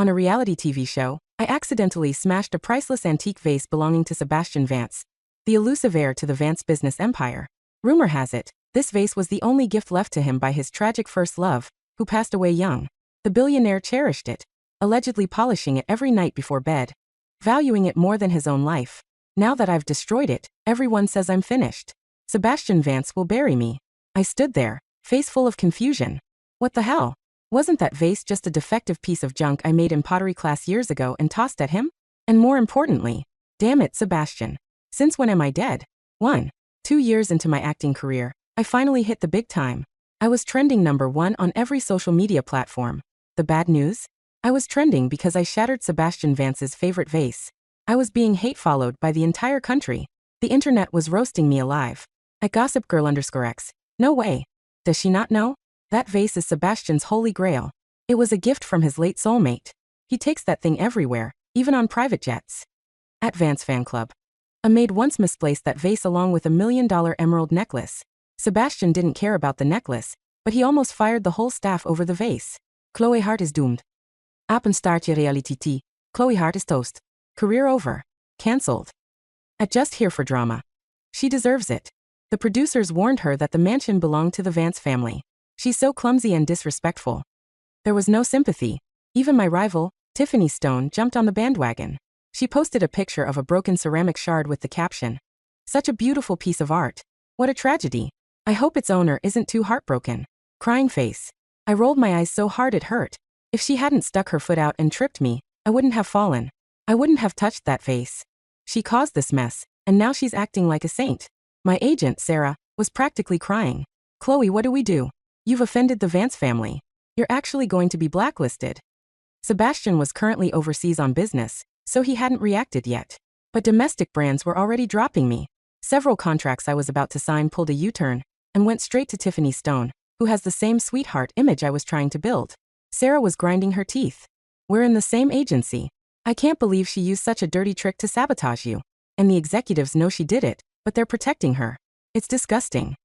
On a reality TV show, I accidentally smashed a priceless antique vase belonging to Sebastian Vance, the elusive heir to the Vance business empire. Rumor has it, this vase was the only gift left to him by his tragic first love, who passed away young. The billionaire cherished it, allegedly polishing it every night before bed, valuing it more than his own life. Now that I've destroyed it, everyone says I'm finished. Sebastian Vance will bury me. I stood there, face full of confusion. What the hell? Wasn't that vase just a defective piece of junk I made in pottery class years ago and tossed at him? And more importantly, damn it, Sebastian. Since when am I dead? 2 years into my acting career, I finally hit the big time. I was trending #1 on every social media platform. The bad news? I was trending because I shattered Sebastian Vance's favorite vase. I was being hate-followed by the entire country. The internet was roasting me alive. At gossipgirl_x. No way. Does she not know? That vase is Sebastian's holy grail. It was a gift from his late soulmate. He takes that thing everywhere, even on private jets. At Vance Fan Club. A maid once misplaced that vase along with a $1 million emerald necklace. Sebastian didn't care about the necklace, but he almost fired the whole staff over the vase. Chloe Hart is doomed. Apenstaartje reality T. Chloe Hart is toast. Career over. Cancelled. At Just Here for Drama. She deserves it. The producers warned her that the mansion belonged to the Vance family. She's so clumsy and disrespectful. There was no sympathy. Even my rival, Tiffany Stone, jumped on the bandwagon. She posted a picture of a broken ceramic shard with the caption, "Such a beautiful piece of art. What a tragedy. I hope its owner isn't too heartbroken." Crying face. I rolled my eyes so hard it hurt. If she hadn't stuck her foot out and tripped me, I wouldn't have fallen. I wouldn't have touched that vase. She caused this mess, and now she's acting like a saint. My agent, Sarah, was practically crying. "Chloe, what do we do? You've offended the Vance family. You're actually going to be blacklisted." Sebastian was currently overseas on business, so he hadn't reacted yet. But domestic brands were already dropping me. Several contracts I was about to sign pulled a U-turn and went straight to Tiffany Stone, who has the same sweetheart image I was trying to build. Sarah was grinding her teeth. "We're in the same agency. I can't believe she used such a dirty trick to sabotage you. And the executives know she did it, but they're protecting her. It's disgusting."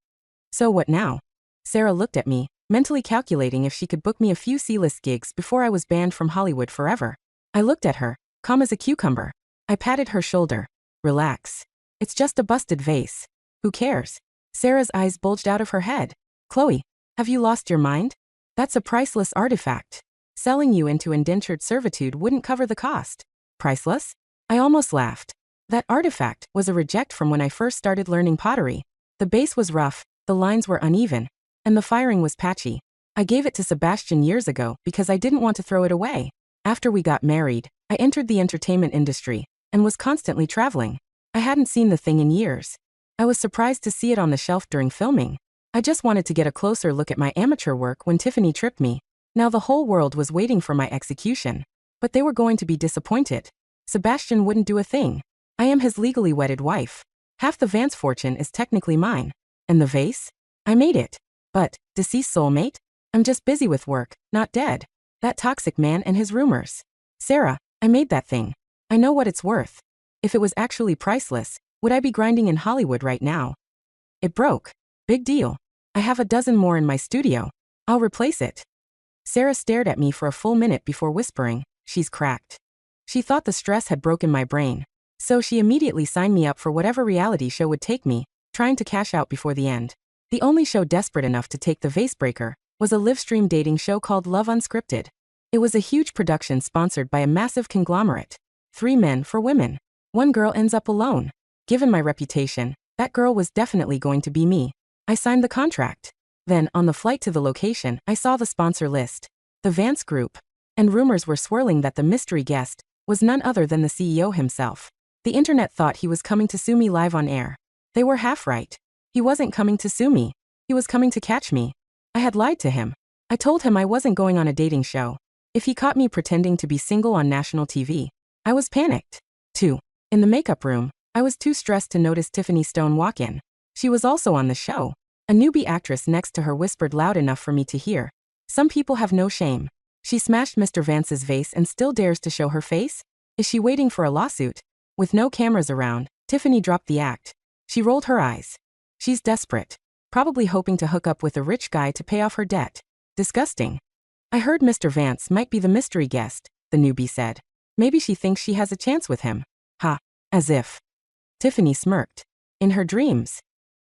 "So what now?" Sarah looked at me, mentally calculating if she could book me a few C-list gigs before I was banned from Hollywood forever. I looked at her, calm as a cucumber. I patted her shoulder. "Relax. It's just a busted vase. Who cares?" Sarah's eyes bulged out of her head. "Chloe, have you lost your mind? That's a priceless artifact. Selling you into indentured servitude wouldn't cover the cost." "Priceless?" I almost laughed. That artifact was a reject from when I first started learning pottery. The base was rough, the lines were uneven, and the firing was patchy. I gave it to Sebastian years ago because I didn't want to throw it away. After we got married, I entered the entertainment industry and was constantly traveling. I hadn't seen the thing in years. I was surprised to see it on the shelf during filming. I just wanted to get a closer look at my amateur work when Tiffany tripped me. Now the whole world was waiting for my execution. But they were going to be disappointed. Sebastian wouldn't do a thing. I am his legally wedded wife. Half the Vance fortune is technically mine. And the vase? I made it. But, deceased soulmate? I'm just busy with work, not dead. That toxic man and his rumors. Sarah, I made that thing. I know what it's worth. If it was actually priceless, would I be grinding in Hollywood right now? It broke. Big deal. I have a dozen more in my studio. I'll replace it. Sarah stared at me for a full minute before whispering, "She's cracked." She thought the stress had broken my brain. So she immediately signed me up for whatever reality show would take me, trying to cash out before the end. The only show desperate enough to take the vasebreaker was a live-stream dating show called Love Unscripted. It was a huge production sponsored by a massive conglomerate. 3 men for women. 1 girl ends up alone. Given my reputation, that girl was definitely going to be me. I signed the contract. Then, on the flight to the location, I saw the sponsor list. The Vance Group. And rumors were swirling that the mystery guest was none other than the CEO himself. The internet thought he was coming to sue me live on air. They were half right. He wasn't coming to sue me. He was coming to catch me. I had lied to him. I told him I wasn't going on a dating show. If he caught me pretending to be single on national TV, I was panicked. 2. In the makeup room, I was too stressed to notice Tiffany Stone walk in. She was also on the show. A newbie actress next to her whispered loud enough for me to hear. "Some people have no shame. She smashed Mr. Vance's vase and still dares to show her face? Is she waiting for a lawsuit?" With no cameras around, Tiffany dropped the act. She rolled her eyes. She's desperate. Probably hoping to hook up with a rich guy to pay off her debt. Disgusting. I heard Mr. Vance might be the mystery guest, the newbie said. Maybe she thinks she has a chance with him. Ha. As if. Tiffany smirked. In her dreams.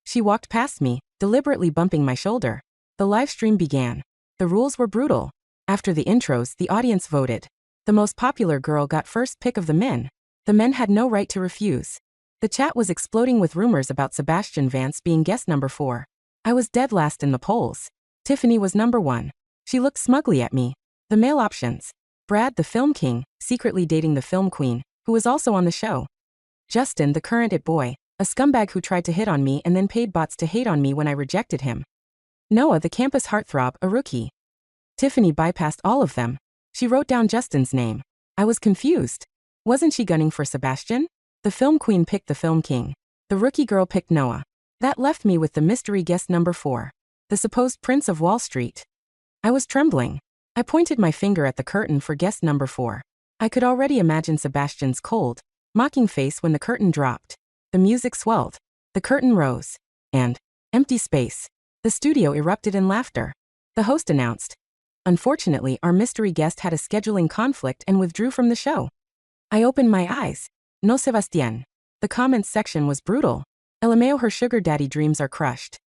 She walked past me, deliberately bumping my shoulder. The live stream began. The rules were brutal. After the intros, the audience voted. The most popular girl got first pick of the men. The men had no right to refuse. The chat was exploding with rumors about Sebastian Vance being guest number 4. I was dead last in the polls. Tiffany was number 1. She looked smugly at me. The male options. Brad, the film king, secretly dating the film queen, who was also on the show. Justin, the current it boy, a scumbag who tried to hit on me and then paid bots to hate on me when I rejected him. Noah, the campus heartthrob, a rookie. Tiffany bypassed all of them. She wrote down Justin's name. I was confused. Wasn't she gunning for Sebastian? The film queen picked the film king. The rookie girl picked Noah. That left me with the mystery guest number 4. The supposed Prince of Wall Street. I was trembling. I pointed my finger at the curtain for guest number 4. I could already imagine Sebastian's cold, mocking face when the curtain dropped. The music swelled. The curtain rose. And empty space. The studio erupted in laughter. The host announced. Unfortunately, our mystery guest had a scheduling conflict and withdrew from the show. I opened my eyes. No Sebastian. The comments section was brutal. LMAO, her sugar daddy dreams are crushed.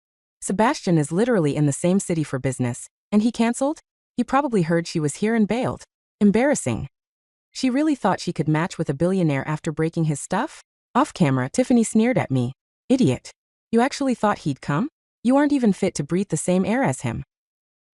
Sebastian is literally in the same city for business, and he cancelled? He probably heard she was here and bailed. Embarrassing. She really thought she could match with a billionaire after breaking his stuff? Off camera, Tiffany sneered at me. Idiot. You actually thought he'd come? You aren't even fit to breathe the same air as him.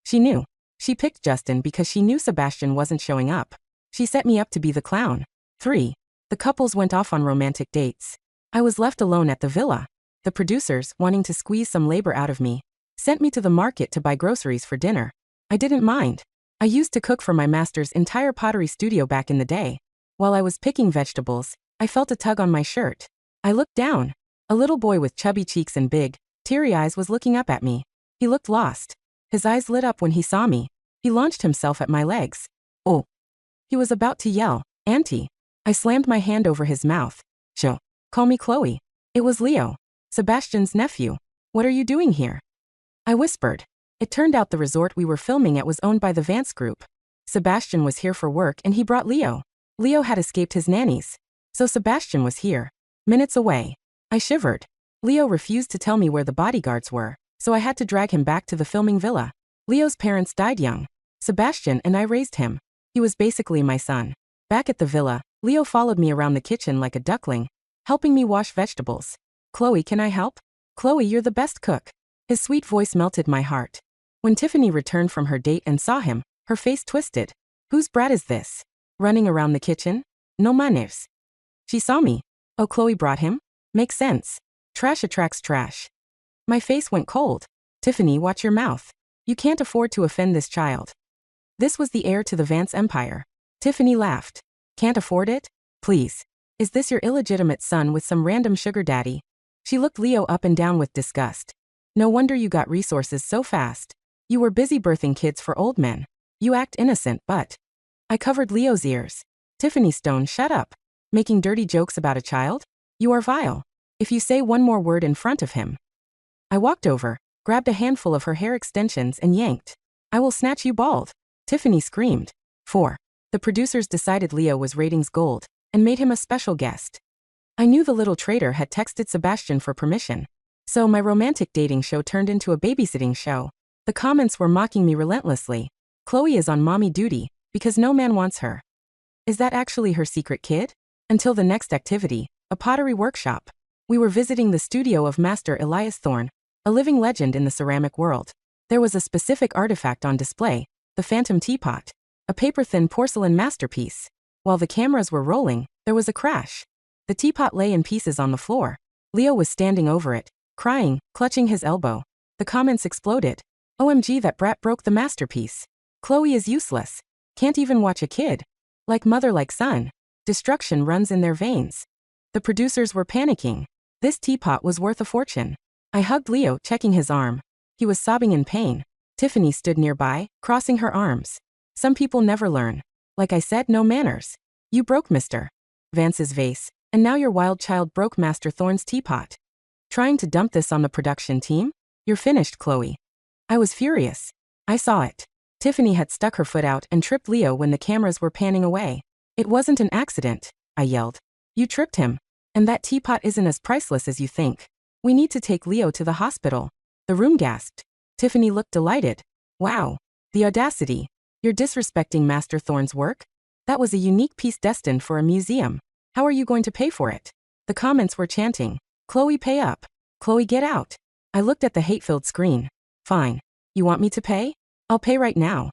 She knew. She picked Justin because she knew Sebastian wasn't showing up. She set me up to be the clown. 3. The couples went off on romantic dates. I was left alone at the villa. The producers, wanting to squeeze some labor out of me, sent me to the market to buy groceries for dinner. I didn't mind. I used to cook for my master's entire pottery studio back in the day. While I was picking vegetables, I felt a tug on my shirt. I looked down. A little boy with chubby cheeks and big, teary eyes was looking up at me. He looked lost. His eyes lit up when he saw me. He launched himself at my legs. Oh. He was about to yell, Auntie. I slammed my hand over his mouth. Joe. Call me Chloe. It was Leo, Sebastian's nephew. What are you doing here? I whispered. It turned out the resort we were filming at was owned by the Vance Group. Sebastian was here for work and he brought Leo. Leo had escaped his nannies. So Sebastian was here. Minutes away. I shivered. Leo refused to tell me where the bodyguards were, so I had to drag him back to the filming villa. Leo's parents died young. Sebastian and I raised him. He was basically my son. Back at the villa, Leo followed me around the kitchen like a duckling, helping me wash vegetables. Chloe, can I help? Chloe, you're the best cook. His sweet voice melted my heart. When Tiffany returned from her date and saw him, her face twisted. Whose brat is this? Running around the kitchen? No manners. She saw me. Oh, Chloe brought him? Makes sense. Trash attracts trash. My face went cold. Tiffany, watch your mouth. You can't afford to offend this child. This was the heir to the Vance empire. Tiffany laughed. Can't afford it? Please. Is this your illegitimate son with some random sugar daddy? She looked Leo up and down with disgust. No wonder you got resources so fast. You were busy birthing kids for old men. You act innocent, but... I covered Leo's ears. Tiffany Stone, shut up. Making dirty jokes about a child? You are vile. If you say one more word in front of him. I walked over, grabbed a handful of her hair extensions and yanked. I will snatch you bald. Tiffany screamed. 4. The producers decided Leo was ratings gold and made him a special guest. I knew the little traitor had texted Sebastian for permission. So my romantic dating show turned into a babysitting show. The comments were mocking me relentlessly. Chloe is on mommy duty because no man wants her. Is that actually her secret kid? Until the next activity, a pottery workshop. We were visiting the studio of Master Elias Thorne, a living legend in the ceramic world. There was a specific artifact on display, the phantom teapot, a paper-thin porcelain masterpiece. While the cameras were rolling, there was a crash. The teapot lay in pieces on the floor. Leo was standing over it, crying, clutching his elbow. The comments exploded. OMG, that brat broke the masterpiece. Chloe is useless. Can't even watch a kid. Like mother, like son. Destruction runs in their veins. The producers were panicking. This teapot was worth a fortune. I hugged Leo, checking his arm. He was sobbing in pain. Tiffany stood nearby, crossing her arms. Some people never learn. Like I said, no manners. You broke Mr. Vance's vase, and now your wild child broke Master Thorne's teapot. Trying to dump this on the production team? You're finished, Chloe. I was furious. I saw it. Tiffany had stuck her foot out and tripped Leo when the cameras were panning away. It wasn't an accident, I yelled. You tripped him. And that teapot isn't as priceless as you think. We need to take Leo to the hospital. The room gasped. Tiffany looked delighted. Wow. The audacity. You're disrespecting Master Thorne's work? That was a unique piece destined for a museum. How are you going to pay for it? The comments were chanting. Chloe, pay up. Chloe, get out. I looked at the hate-filled screen. Fine. You want me to pay? I'll pay right now.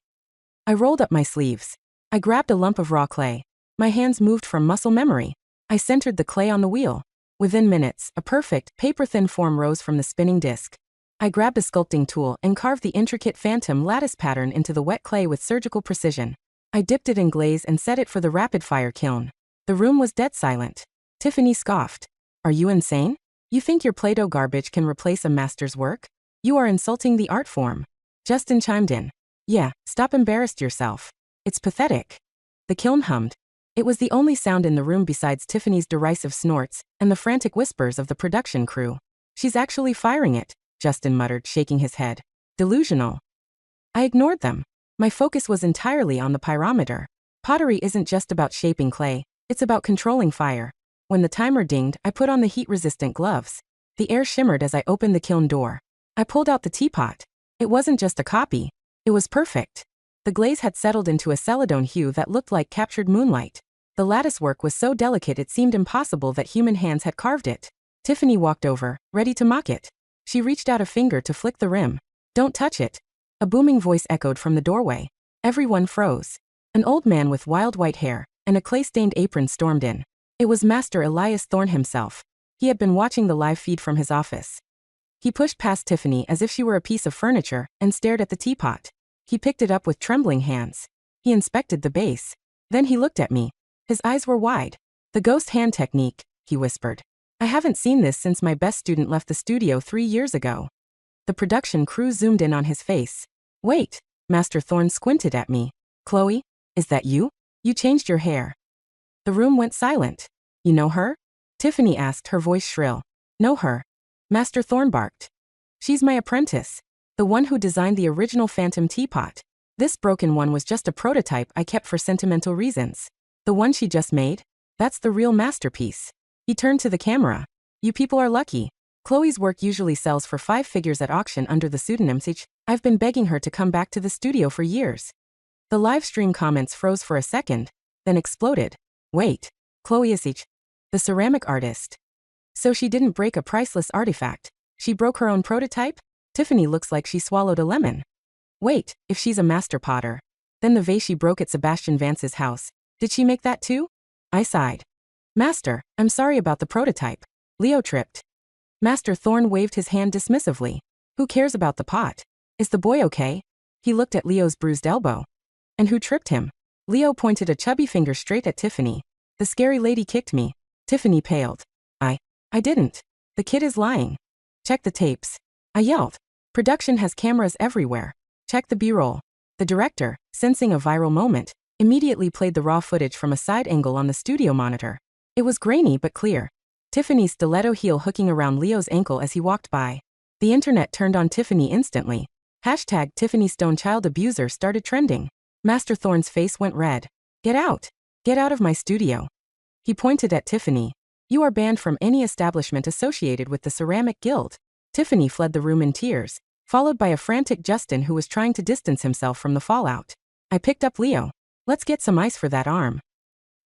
I rolled up my sleeves. I grabbed a lump of raw clay. My hands moved from muscle memory. I centered the clay on the wheel. Within minutes, a perfect, paper-thin form rose from the spinning disc. I grabbed a sculpting tool and carved the intricate phantom lattice pattern into the wet clay with surgical precision. I dipped it in glaze and set it for the rapid-fire kiln. The room was dead silent. Tiffany scoffed. Are you insane? You think your Play-Doh garbage can replace a master's work? You are insulting the art form. Justin chimed in. Yeah, stop embarrassing yourself. It's pathetic. The kiln hummed. It was the only sound in the room besides Tiffany's derisive snorts and the frantic whispers of the production crew. She's actually firing it, Justin muttered, shaking his head. Delusional. I ignored them. My focus was entirely on the pyrometer. Pottery isn't just about shaping clay, it's about controlling fire. When the timer dinged, I put on the heat-resistant gloves. The air shimmered as I opened the kiln door. I pulled out the teapot. It wasn't just a copy. It was perfect. The glaze had settled into a celadone hue that looked like captured moonlight. The lattice work was so delicate it seemed impossible that human hands had carved it. Tiffany walked over, ready to mock it. She reached out a finger to flick the rim. Don't touch it. A booming voice echoed from the doorway. Everyone froze. An old man with wild white hair and a clay-stained apron stormed in. It was Master Elias Thorne himself. He had been watching the live feed from his office. He pushed past Tiffany as if she were a piece of furniture and stared at the teapot. He picked it up with trembling hands. He inspected the base. Then he looked at me. His eyes were wide. The ghost hand technique, he whispered. I haven't seen this since my best student left the studio 3 years ago. The production crew zoomed in on his face. Wait, Master Thorne squinted at me. Chloe, is that you? You changed your hair. The room went silent. You know her? Tiffany asked, her voice shrill. Know her? Master Thorne barked. She's my apprentice. The one who designed the original phantom teapot. This broken one was just a prototype I kept for sentimental reasons. The one she just made? That's the real masterpiece. He turned to the camera. You people are lucky. Chloe's work usually sells for 5 figures at auction under the pseudonym Sage. I've been begging her to come back to the studio for years. The live stream comments froze for a second, then exploded. Wait, Chloe is Sage, the ceramic artist. So she didn't break a priceless artifact. She broke her own prototype? Tiffany looks like she swallowed a lemon. Wait, if she's a master potter, then the vase she broke at Sebastian Vance's house, did she make that too? I sighed. Master, I'm sorry about the prototype. Leo tripped. Master Thorne waved his hand dismissively. Who cares about the pot? Is the boy okay? He looked at Leo's bruised elbow. And who tripped him? Leo pointed a chubby finger straight at Tiffany. The scary lady kicked me. Tiffany paled. I didn't. The kid is lying. Check the tapes. I yelled. Production has cameras everywhere. Check the B-roll. The director, sensing a viral moment, immediately played the raw footage from a side angle on the studio monitor. It was grainy but clear. Tiffany's stiletto heel hooking around Leo's ankle as he walked by. The internet turned on Tiffany instantly. Hashtag Tiffany Stone Child Abuser started trending. Master Thorne's face went red. Get out. Get out of my studio. He pointed at Tiffany. You are banned from any establishment associated with the Ceramic Guild. Tiffany fled the room in tears, followed by a frantic Justin who was trying to distance himself from the fallout. I picked up Leo. Let's get some ice for that arm.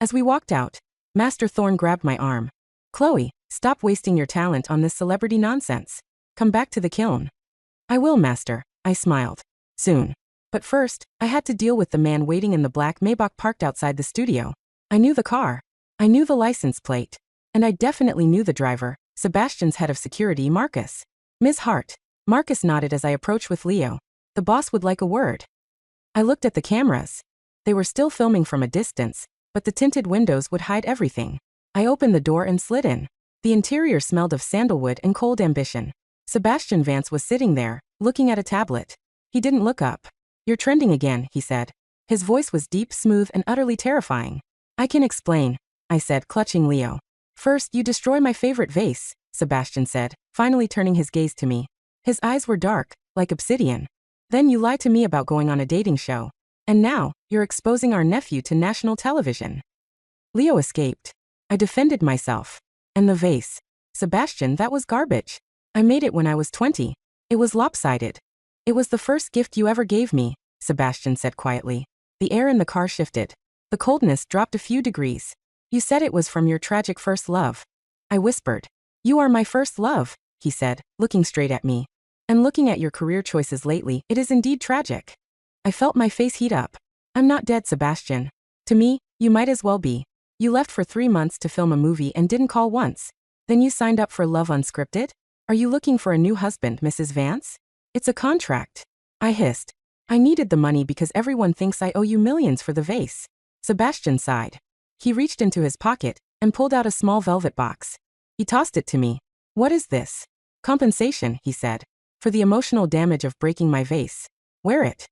As we walked out, Master Thorne grabbed my arm. Chloe, stop wasting your talent on this celebrity nonsense. Come back to the kiln. I will, Master, I smiled. Soon. But first, I had to deal with the man waiting in the black Maybach parked outside the studio. I knew the car. I knew the license plate. And I definitely knew the driver, Sebastian's head of security, Marcus. Ms. Hart. Marcus nodded as I approached with Leo. The boss would like a word. I looked at the cameras. They were still filming from a distance, but the tinted windows would hide everything. I opened the door and slid in. The interior smelled of sandalwood and cold ambition. Sebastian Vance was sitting there, looking at a tablet. He didn't look up. You're trending again, he said. His voice was deep, smooth, and utterly terrifying. I can explain, I said, clutching Leo. First, you destroy my favorite vase, Sebastian said, finally turning his gaze to me. His eyes were dark, like obsidian. Then you lied to me about going on a dating show. And now, you're exposing our nephew to national television. Leo escaped. I defended myself. And the vase. Sebastian, that was garbage. I made it when I was 20. It was lopsided. It was the first gift you ever gave me, Sebastian said quietly. The air in the car shifted. The coldness dropped a few degrees. You said it was from your tragic first love. I whispered. You are my first love, he said, looking straight at me. And looking at your career choices lately, it is indeed tragic. I felt my face heat up. I'm not dead, Sebastian. To me, you might as well be. You left for 3 months to film a movie and didn't call once. Then you signed up for Love Unscripted? Are you looking for a new husband, Mrs. Vance? It's a contract. I hissed. I needed the money because everyone thinks I owe you millions for the vase. Sebastian sighed. He reached into his pocket and pulled out a small velvet box. He tossed it to me. What is this? Compensation, he said, for the emotional damage of breaking my vase. Wear it.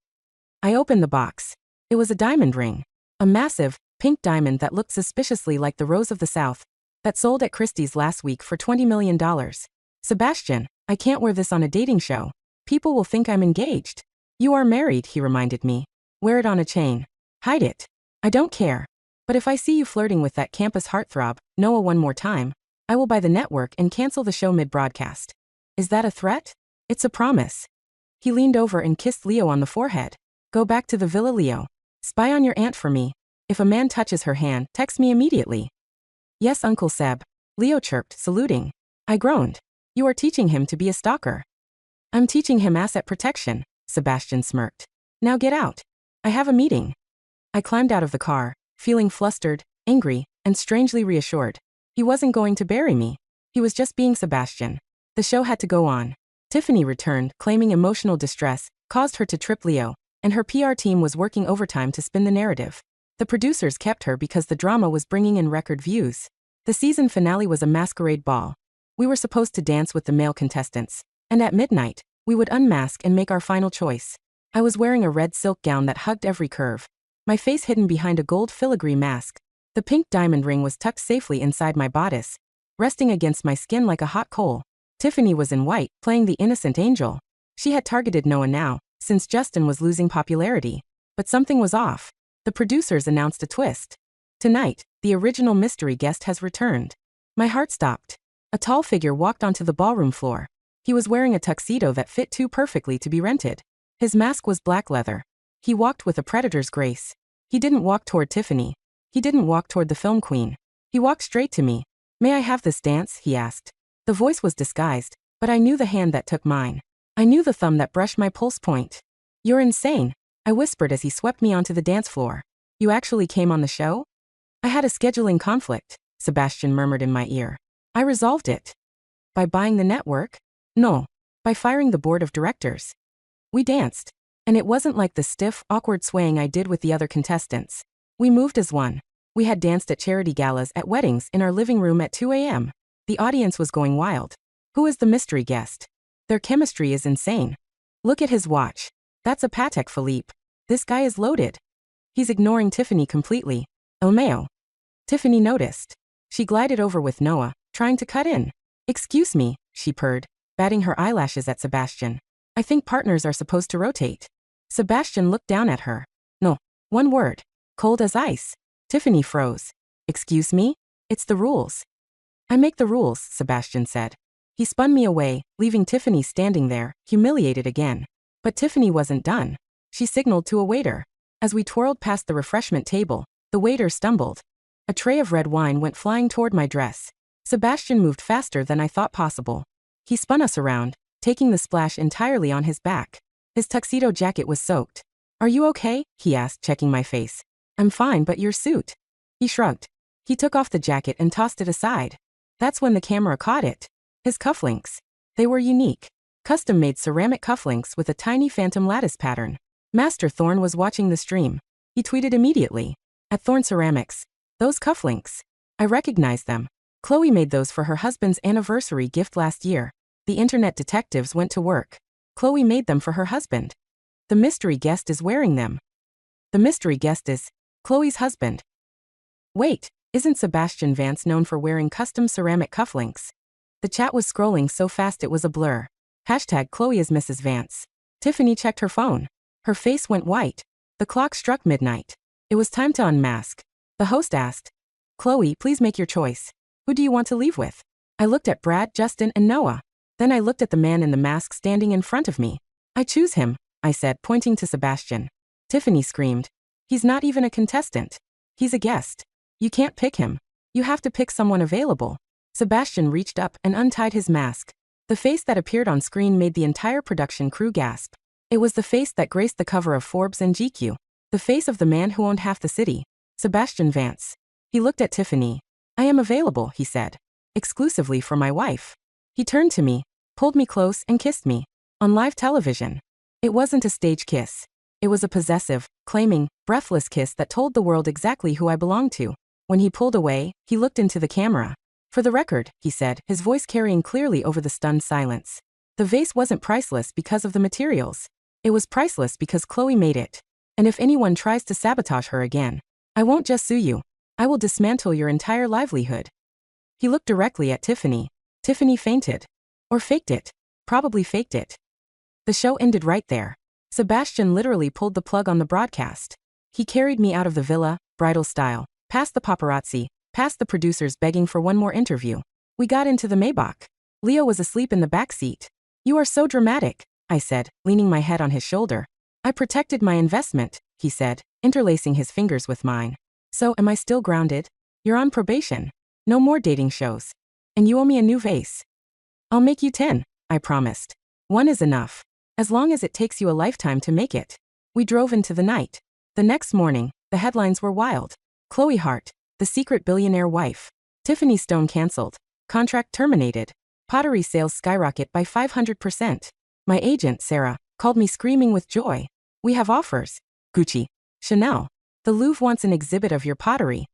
I opened the box. It was a diamond ring. A massive, pink diamond that looked suspiciously like the Rose of the South, that sold at Christie's last week for $20 million. Sebastian, I can't wear this on a dating show. People will think I'm engaged. You are married, he reminded me. Wear it on a chain. Hide it. I don't care. But if I see you flirting with that campus heartthrob, Noah, one more time, I will buy the network and cancel the show mid-broadcast. Is that a threat? It's a promise. He leaned over and kissed Leo on the forehead. Go back to the villa, Leo. Spy on your aunt for me. If a man touches her hand, text me immediately. Yes, Uncle Seb. Leo chirped, saluting. I groaned. You are teaching him to be a stalker. I'm teaching him asset protection, Sebastian smirked. Now get out. I have a meeting. I climbed out of the car, feeling flustered, angry, and strangely reassured. He wasn't going to bury me. He was just being Sebastian. The show had to go on. Tiffany returned, claiming emotional distress caused her to trip Leo, and her PR team was working overtime to spin the narrative. The producers kept her because the drama was bringing in record views. The season finale was a masquerade ball. We were supposed to dance with the male contestants, and at midnight, we would unmask and make our final choice. I was wearing a red silk gown that hugged every curve, my face hidden behind a gold filigree mask. The pink diamond ring was tucked safely inside my bodice, resting against my skin like a hot coal. Tiffany was in white, playing the innocent angel. She had targeted Noah now, since Justin was losing popularity. But something was off. The producers announced a twist. Tonight, the original mystery guest has returned. My heart stopped. A tall figure walked onto the ballroom floor. He was wearing a tuxedo that fit too perfectly to be rented. His mask was black leather. He walked with a predator's grace. He didn't walk toward Tiffany. He didn't walk toward the film queen. He walked straight to me. May I have this dance? He asked. The voice was disguised, but I knew the hand that took mine. I knew the thumb that brushed my pulse point. You're insane, I whispered as he swept me onto the dance floor. You actually came on the show? I had a scheduling conflict, Sebastian murmured in my ear. I resolved it. By buying the network? No. By firing the board of directors. We danced. And it wasn't like the stiff, awkward swaying I did with the other contestants. We moved as one. We had danced at charity galas, at weddings, in our living room at 2 a.m. The audience was going wild. Who is the mystery guest? Their chemistry is insane. Look at his watch. That's a Patek Philippe. This guy is loaded. He's ignoring Tiffany completely. El Mayo. Tiffany noticed. She glided over with Noah, trying to cut in. Excuse me, she purred, batting her eyelashes at Sebastian. I think partners are supposed to rotate. Sebastian looked down at her. No. One word. Cold as ice. Tiffany froze. Excuse me? It's the rules. I make the rules, Sebastian said. He spun me away, leaving Tiffany standing there, humiliated again. But Tiffany wasn't done. She signaled to a waiter. As we twirled past the refreshment table, the waiter stumbled. A tray of red wine went flying toward my dress. Sebastian moved faster than I thought possible. He spun us around, taking the splash entirely on his back. His tuxedo jacket was soaked. Are you okay? He asked, checking my face. I'm fine, but your suit. He shrugged. He took off the jacket and tossed it aside. That's when the camera caught it. His cufflinks. They were unique. Custom-made ceramic cufflinks with a tiny phantom lattice pattern. Master Thorne was watching the stream. He tweeted immediately. At Thorne Ceramics. Those cufflinks. I recognized them. Chloe made those for her husband's anniversary gift last year. The internet detectives went to work. Chloe made them for her husband. The mystery guest is wearing them. The mystery guest is Chloe's husband. Wait, isn't Sebastian Vance known for wearing custom ceramic cufflinks? The chat was scrolling so fast it was a blur. Hashtag Chloe is Mrs. Vance. Tiffany checked her phone. Her face went white. The clock struck midnight. It was time to unmask. The host asked, "Chloe, please make your choice. Who do you want to leave with?" I looked at Brad, Justin, and Noah. Then I looked at the man in the mask standing in front of me. "I choose him," I said, pointing to Sebastian. Tiffany screamed, "He's not even a contestant. He's a guest. You can't pick him. You have to pick someone available." Sebastian reached up and untied his mask. The face that appeared on screen made the entire production crew gasp. It was the face that graced the cover of Forbes and GQ. The face of the man who owned half the city, Sebastian Vance. He looked at Tiffany. "I am available," he said. "Exclusively for my wife." He turned to me, pulled me close, and kissed me. On live television. It wasn't a stage kiss. It was a possessive, claiming, breathless kiss that told the world exactly who I belonged to. When he pulled away, he looked into the camera. "For the record," he said, his voice carrying clearly over the stunned silence. "The vase wasn't priceless because of the materials. It was priceless because Chloe made it. And if anyone tries to sabotage her again, I won't just sue you. I will dismantle your entire livelihood." He looked directly at Tiffany. Tiffany fainted. Or faked it. Probably faked it. The show ended right there. Sebastian literally pulled the plug on the broadcast. He carried me out of the villa, bridal style, past the paparazzi, past the producers begging for one more interview. We got into the Maybach. Leo was asleep in the back seat. "You are so dramatic," I said, leaning my head on his shoulder. "I protected my investment," he said, interlacing his fingers with mine. "So, am I still grounded? You're on probation. No more dating shows. And you owe me a new vase." "I'll make you 10, I promised. "One is enough. As long as it takes you a lifetime to make it." We drove into the night. The next morning, the headlines were wild. Chloe Hart, the secret billionaire wife. Tiffany Stone cancelled. Contract terminated. Pottery sales skyrocket by 500%. My agent, Sarah, called me screaming with joy. "We have offers. Gucci. Chanel. The Louvre wants an exhibit of your pottery."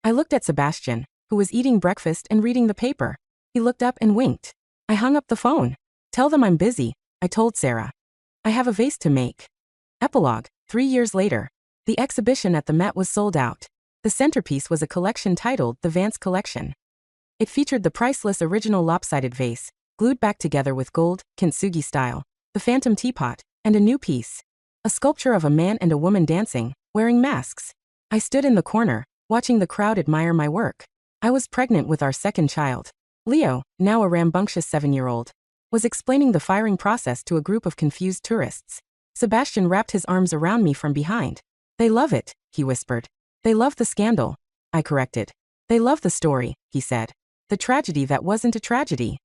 I looked at Sebastian, who was eating breakfast and reading the paper. He looked up and winked. I hung up the phone. "Tell them I'm busy," I told Sarah. "I have a vase to make." Epilogue. 3 years later. The exhibition at the Met was sold out. The centerpiece was a collection titled The Vance Collection. It featured the priceless original lopsided vase, glued back together with gold, kintsugi style, the phantom teapot, and a new piece. A sculpture of a man and a woman dancing, wearing masks. I stood in the corner, watching the crowd admire my work. I was pregnant with our second child. Leo, now a rambunctious 7-year-old, was explaining the firing process to a group of confused tourists. Sebastian wrapped his arms around me from behind. "They love it," he whispered. "They love the scandal," I corrected. "They love the story," he said. "The tragedy that wasn't a tragedy."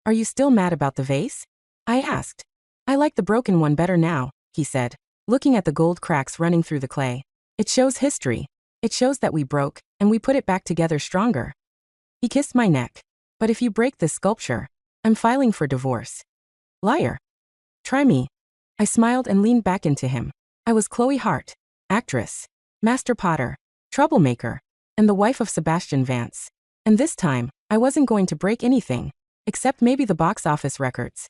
"Are you still mad about the vase?" I asked. "I like the broken one better now," he said, looking at the gold cracks running through the clay. "It shows history. It shows that we broke, and we put it back together stronger." He kissed my neck. "But if you break this sculpture, I'm filing for divorce." "Liar. Try me." I smiled and leaned back into him. I was Chloe Hart, actress, master potter, troublemaker, and the wife of Sebastian Vance. And this time, I wasn't going to break anything, except maybe the box office records.